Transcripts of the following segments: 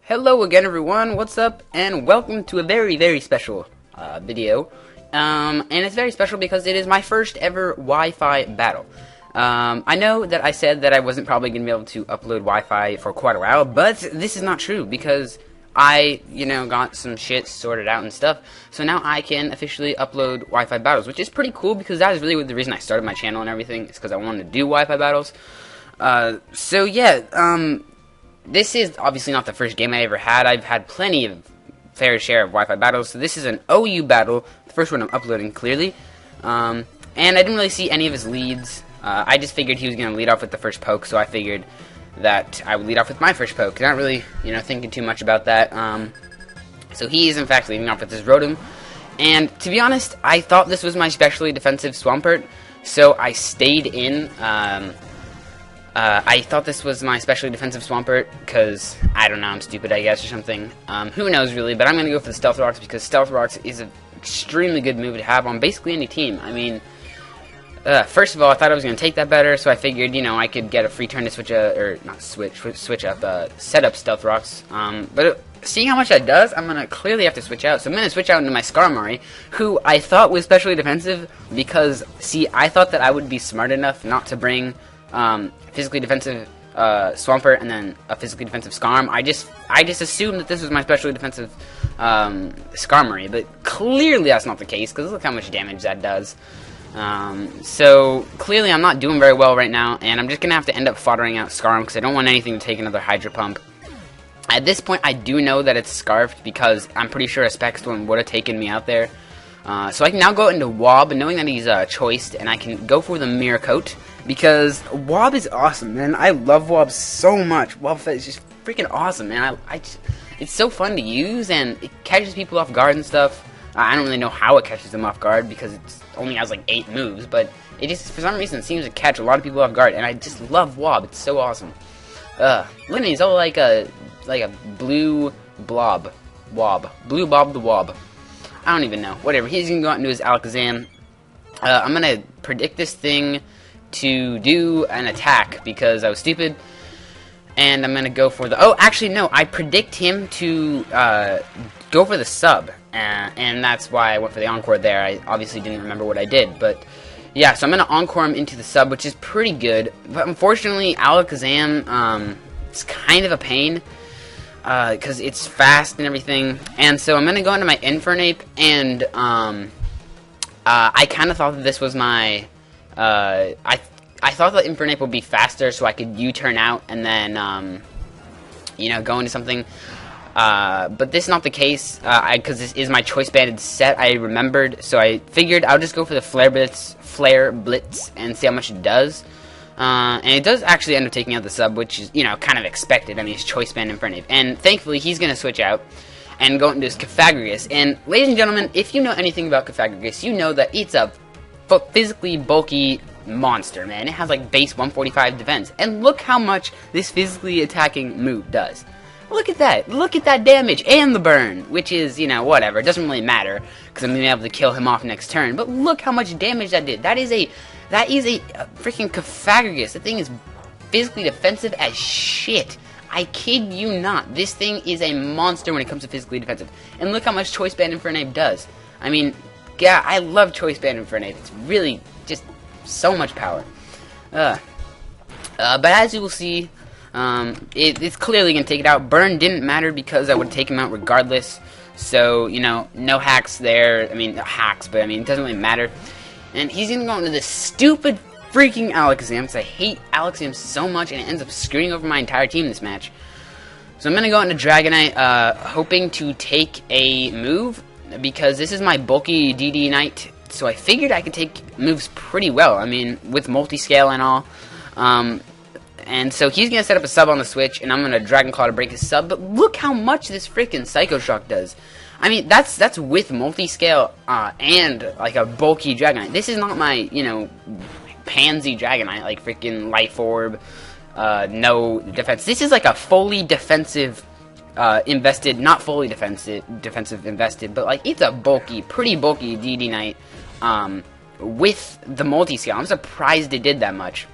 Hello again, everyone. What's up? And welcome to a very special video. And it's very special because it is my first ever Wi-Fi battle. I know that I said that I wasn't probably going to be able to upload Wi-Fi for quite a while, but this is not true because I, got some shit sorted out and stuff. So now I can officially upload Wi-Fi battles, which is pretty cool because that is really the reason I started my channel and everything. It's because I wanted to do Wi-Fi battles. So yeah, this is obviously not the first game I ever had. I've had plenty of fair share of Wi-Fi battles. So this is an OU battle, the first one I'm uploading clearly. And I didn't really see any of his leads. I just figured he was going to lead off with the first poke, so I figured that I would lead off with my first poke. Not really, thinking too much about that. So he is in fact leading off with his Rotom. And to be honest, I thought this was my specially defensive Swampert, so I stayed in. I thought this was my specially defensive Swampert because, I don't know, I'm stupid, I guess, or something. Who knows, really, but I'm going to go for the Stealth Rocks because Stealth Rocks is an extremely good move to have on basically any team. I mean, first of all, I thought I was going to take that better, so I figured, I could get a free turn to switch set up Stealth Rocks. But seeing how much that does, I'm going to clearly have to switch out. So I'm going to switch out into my Skarmory, who I thought was specially defensive because, see, I thought that I would be smart enough not to bring physically defensive Swampert and then a physically defensive Skarm. I just assumed that this was my specially defensive Skarmory, but clearly that's not the case because look how much damage that does. So clearly I'm not doing very well right now, and I'm just gonna have to end up foddering out Skarm because I don't want anything to take another Hydro Pump. At this point, I do know that it's Scarfed because I'm pretty sure a Spec Storm would have taken me out there. So I can now go into Wob, knowing that he's choiced, and I can go for the Mirror Coat. Because Wob is awesome, man. I love Wob so much. Wob is just freaking awesome, man. It's so fun to use, and it catches people off guard and stuff. I don't really know how it catches them off guard because it only has like 8 moves, but it just, for some reason, seems to catch a lot of people off guard, and I just love Wob. It's so awesome. Look at he's all like a blue blob. Wob. Blue Bob the Wob. I don't even know. Whatever. He's gonna go out into his Alakazam. I'm gonna predict this thing to do an attack because I was stupid, and I'm gonna go for the actually no, I predict him to go for the sub, and that's why I went for the Encore there. I obviously didn't remember what I did, but yeah, so I'm gonna Encore him into the sub, which is pretty good, but unfortunately Alakazam, it's kind of a pain because it's fast and everything, and so I'm gonna go into my Infernape, and I kind of thought that this was my I thought that Infernape would be faster so I could U-turn out and then, go into something. But this is not the case, because this is my Choice Banded set, I remembered. So I figured I'll just go for the Flare Blitz and see how much it does. And it does actually end up taking out the sub, which is, kind of expected. I mean, it's Choice Band Infernape. And thankfully, he's going to switch out and go into his Cofagrigus. And ladies and gentlemen, if you know anything about Cofagrigus, you know that it's a physically bulky monster, man. It has like base 145 defense, and look how much this physically attacking move does. Look at that. Look at that damage and the burn, which is, whatever. It doesn't really matter because I'm gonna be able to kill him off next turn. But look how much damage that did. That is a freaking Cofagrigus. That thing is physically defensive as shit. I kid you not. This thing is a monster when it comes to physically defensive. And look how much Choice Band Infernape does. I mean, yeah, I love Choice Band Infernape. It's really just so much power. But as you will see, it's clearly going to take it out. Burn didn't matter because I would take him out regardless. So, no hacks there. I mean, hacks, but I mean, it doesn't really matter. And he's going to go into this stupid freaking Alakazam because I hate Alakazam so much and it ends up screwing over my entire team this match. So I'm going to go into Dragonite, hoping to take a move because this is my bulky DD Knight. So I figured I could take moves pretty well. I mean, with multi-scale and all. And so he's going to set up a sub on the switch, and I'm going to Dragon Claw to break his sub. But look how much this freaking Psycho Shock does. I mean, that's with multi-scale and, like, a bulky Dragonite. This is not my, pansy Dragonite, like freaking Life Orb, no defense. This is like a fully defensive invested, not fully defensive invested, but, like, it's a pretty bulky DD Knight. With the multi-scale. I'm surprised it did that much.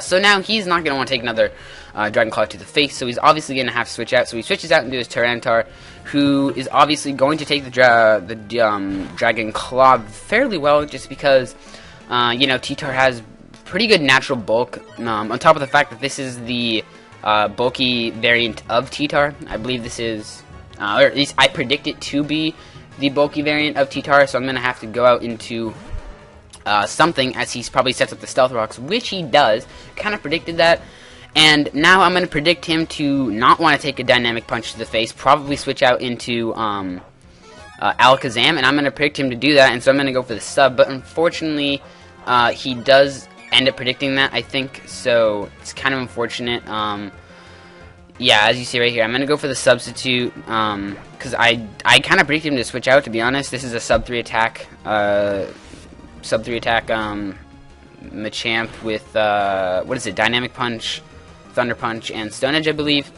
So now he's not going to want to take another Dragon Claw to the face, so he's obviously going to have to switch out. So he switches out into his Tyranitar, who is obviously going to take the Dragon Claw fairly well, just because, you know, T-Tar has pretty good natural bulk, on top of the fact that this is the bulky variant of T-Tar. I believe this is, or at least I predict it to be the bulky variant of T-Tar, so I'm going to have to go out into something as he probably sets up the Stealth Rocks, which he does. Kind of predicted that. And now I'm going to predict him to not want to take a Dynamic Punch to the face, probably switch out into Alakazam, and I'm going to predict him to do that, and so I'm going to go for the sub. But unfortunately, he does end up predicting that, I think, so it's kind of unfortunate. Yeah, as you see right here, I'm going to go for the substitute, because I kind of predicted him to switch out, to be honest. This is a sub 3 attack, Machamp with, what is it, Dynamic Punch, Thunder Punch, and Stone Edge, I believe.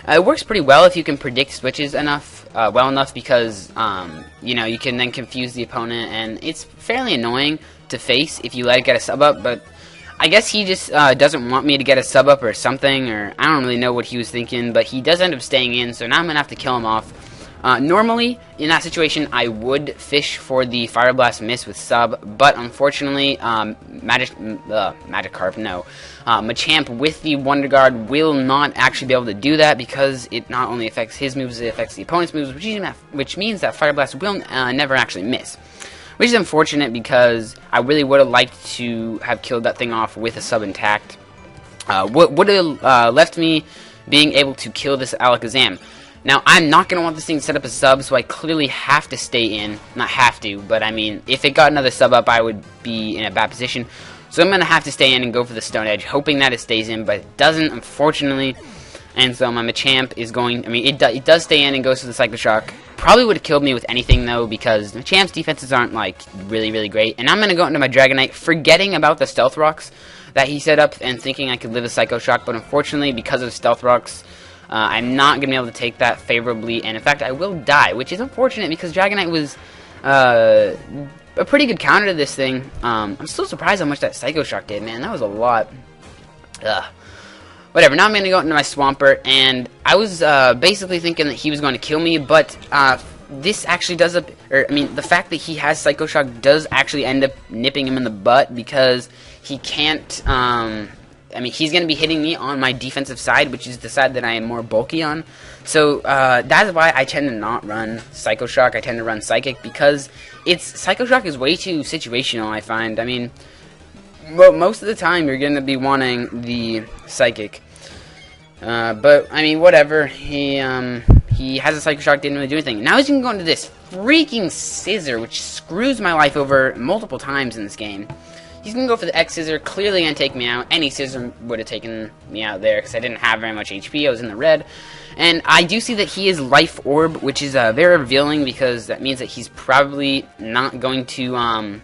It works pretty well if you can predict switches well enough, because, you know, you can then confuse the opponent, and it's fairly annoying to face if you let it get a sub up, but I guess he just doesn't want me to get a sub up or something, or I don't really know what he was thinking, but he does end up staying in, so now I'm going to have to kill him off. Normally, in that situation, I would fish for the Fire Blast miss with sub, but unfortunately, Magikarp, no. Machamp with the Wonder Guard will not actually be able to do that, because it not only affects his moves, it affects the opponent's moves, which means that Fire Blast will never actually miss. Which is unfortunate, because I really would have liked to have killed that thing off with a sub intact. Would have left me being able to kill this Alakazam. Now, I'm not going to want this thing to set up a sub, so I clearly have to stay in. Not have to, but I mean, if it got another sub up, I would be in a bad position. So I'm going to have to stay in and go for the Stone Edge, hoping that it stays in, but it doesn't, unfortunately. And so my Machamp is going, I mean, it does stay in and goes to the Psycho Shock. Probably would have killed me with anything, though, because Machamp's defenses aren't, like, really, really great. And I'm going to go into my Dragonite, forgetting about the Stealth Rocks that he set up, and thinking I could live a Psycho Shock. But unfortunately, because of Stealth Rocks, I'm not going to be able to take that favorably. And in fact, I will die, which is unfortunate, because Dragonite was a pretty good counter to this thing. I'm still surprised how much that Psycho Shock did, man. That was a lot. Whatever, now I'm going to go into my Swampert, and I was basically thinking that he was going to kill me, but this actually does, the fact that he has Psycho Shock does actually end up nipping him in the butt, because he can't, he's going to be hitting me on my defensive side, which is the side that I am more bulky on. So that's why I tend to not run Psycho Shock. I tend to run Psychic, because Psycho Shock is way too situational, I find. I mean, well, most of the time you're going to be wanting the Psychic. But, I mean, whatever. He has a Psycho Shock, didn't really do anything. Now he's going to go into this freaking Scissor, which screws my life over multiple times in this game. He's going to go for the X Scissor, clearly going to take me out. Any Scissor would have taken me out there, because I didn't have very much HP. I was in the red. And I do see that he is Life Orb, which is very revealing, because that means that he's probably not going to,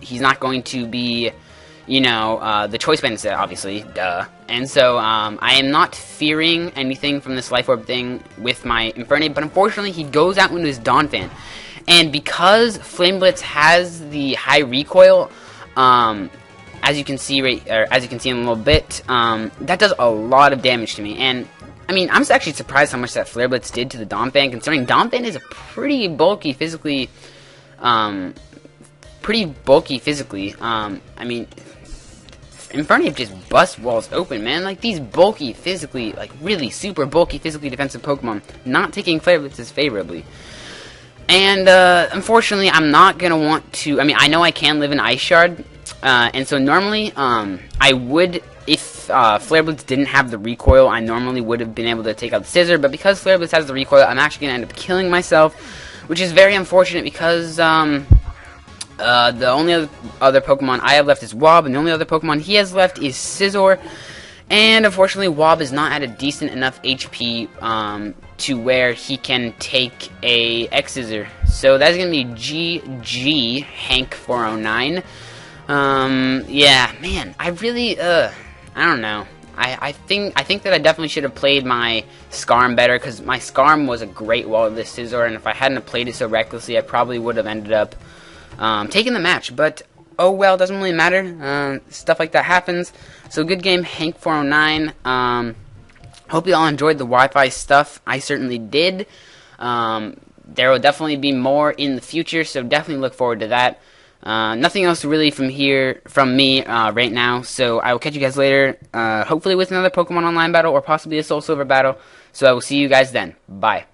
he's not going to be, you know, the Choice Band instead, obviously, duh. And so, I am not fearing anything from this Life Orb thing with my Infernape, but unfortunately, he goes out into his Donphan. And because Flame Blitz has the high recoil, as you can see in a little bit, that does a lot of damage to me. And, I mean, I'm actually surprised how much that Flare Blitz did to the Donphan, considering Donphan is a pretty bulky physically, I mean, Infernape just busts walls open, man. Like, these bulky, physically, like, really super bulky, physically defensive Pokemon, not taking Flare Blitzes favorably. And, unfortunately, I'm not gonna want to, I mean, I know I can live in Ice Shard, and so normally, I would, if, Flare Blitz didn't have the recoil, I normally would have been able to take out the Scissor, but because Flare Blitz has the recoil, I'm actually gonna end up killing myself, which is very unfortunate, because, the only other Pokemon I have left is Wob, and the only other Pokemon he has left is Scizor. And unfortunately, Wob is not at a decent enough HP to where he can take a X-Scissor. So that's going to be GG, Hank409. Yeah, man, I really, I don't know. I think that I definitely should have played my Scarm better, because my Scarm was a great wall of this Scizor, and if I hadn't played it so recklessly, I probably would have ended up taking the match. But oh well, doesn't really matter. Stuff like that happens. So good game, Hank409. Hope you all enjoyed the Wi-Fi stuff. I certainly did. There will definitely be more in the future, so definitely look forward to that. Nothing else really from me right now, so I will catch you guys later, hopefully with another Pokemon Online battle or possibly a Soul Silver battle. So I will see you guys then. Bye.